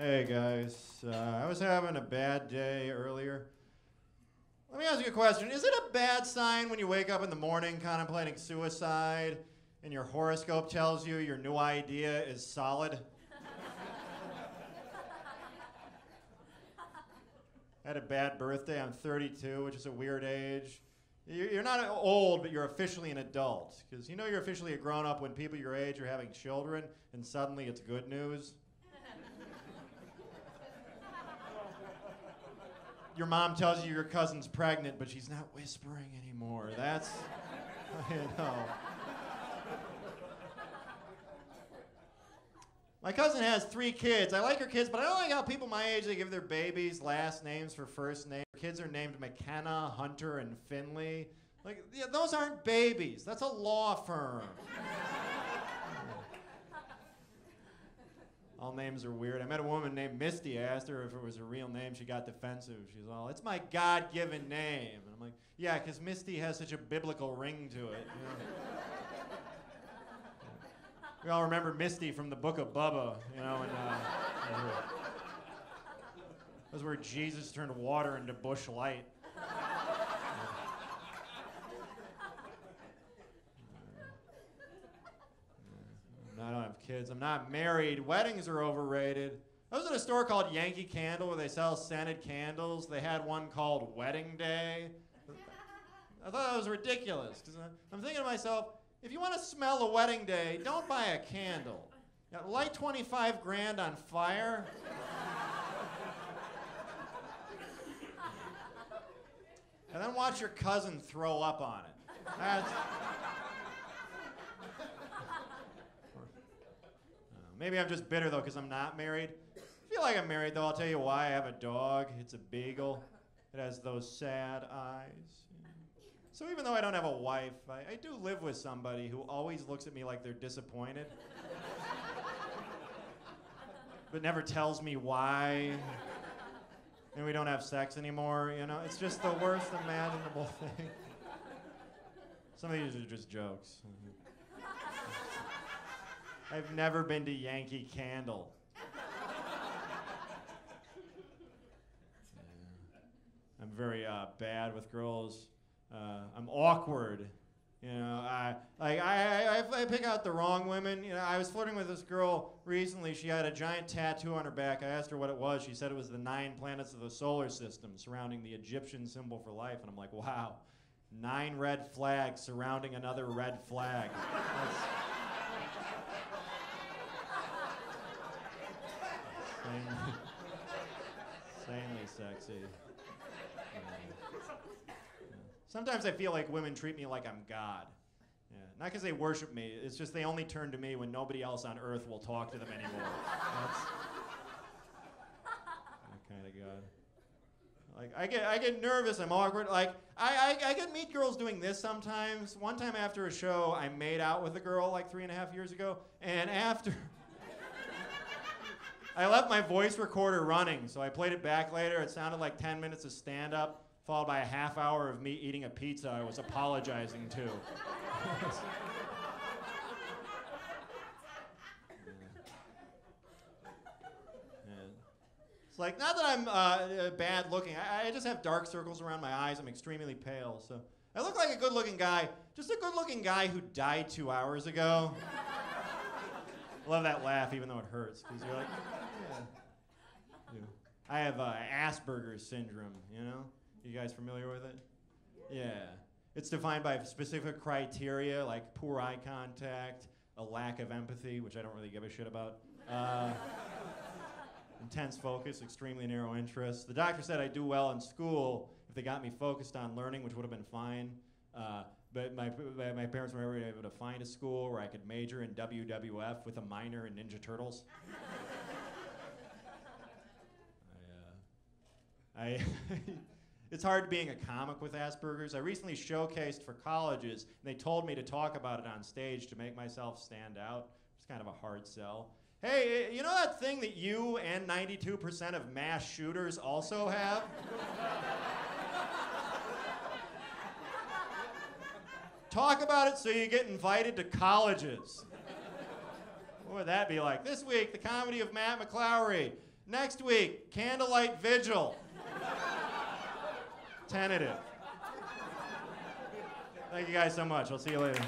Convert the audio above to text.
Hey guys, I was having a bad day earlier. Let me ask you a question. Is it a bad sign when you wake up in the morning contemplating suicide and your horoscope tells you your new idea is solid? I had a bad birthday. I'm 32, which is a weird age. You're not old, but you're officially an adult. Because you know you're officially a grown-up when people your age are having children and suddenly it's good news. Your mom tells you your cousin's pregnant, but she's not whispering anymore. That's, you know. My cousin has 3 kids. I like her kids, but I don't like how people my age, they give their babies last names for first names. Kids are named McKenna, Hunter, and Finley. Like, yeah, those aren't babies. That's a law firm. All names are weird. I met a woman named Misty. I asked her if it was a real name. She got defensive. She's all, it's my God-given name. And I'm like, yeah, because Misty has such a biblical ring to it. You know? We all remember Misty from the book of Bubba, you know, and that was where Jesus turned water into bush light. I don't have kids. I'm not married. Weddings are overrated. I was at a store called Yankee Candle where they sell scented candles. They had one called Wedding Day. I thought that was ridiculous because I'm thinking to myself, if you want to smell a wedding day, don't buy a candle. Light 25 grand on fire. And then watch your cousin throw up on it. That's... Maybe I'm just bitter, though, because I'm not married. I feel like I'm married, though. I'll tell you why. I have a dog. It's a beagle. It has those sad eyes. So even though I don't have a wife, I do live with somebody who always looks at me like they're disappointed. But never tells me why. And we don't have sex anymore, you know? It's just the worst imaginable thing. Some of these are just jokes. I've never been to Yankee Candle. I'm very bad with girls. I'm awkward. You know, I pick out the wrong women. You know, I was flirting with this girl recently. She had a giant tattoo on her back. I asked her what it was. She said it was the 9 planets of the solar system surrounding the Egyptian symbol for life. And I'm like, wow, 9 red flags surrounding another red flag. Insanely sexy. Sometimes I feel like women treat me like I'm God. Yeah. Not because they worship me. It's just they only turn to me when nobody else on earth will talk to them anymore. That's that kind of God. Like I get nervous. I'm awkward. Like I get meet girls doing this sometimes. One time after a show, I made out with a girl like 3.5 years ago, and after. I left my voice recorder running, so I played it back later. It sounded like 10 minutes of stand-up, followed by a half hour of me eating a pizza I was apologizing to. It's like, not that I'm bad looking. I just have dark circles around my eyes. I'm extremely pale, so I look like a good-looking guy. Just a good-looking guy who died 2 hours ago. I love that laugh, even though it hurts, because you're like, yeah. I have Asperger's syndrome, you know? You guys familiar with it? Yeah. It's defined by specific criteria, like poor eye contact, a lack of empathy, which I don't really give a shit about, intense focus, extremely narrow interests. The doctor said I'd do well in school if they got me focused on learning, which would have been fine. But my parents were never able to find a school where I could major in WWF with a minor in Ninja Turtles. It's hard being a comic with Asperger's. I recently showcased for colleges, and they told me to talk about it on stage to make myself stand out. It's kind of a hard sell. Hey, you know that thing that you and 92% of mass shooters also have? Talk about it so you get invited to colleges. What would that be like? This week, the comedy of Matt McClowry. Next week, candlelight vigil. Tentative. Thank you guys so much. I'll see you later.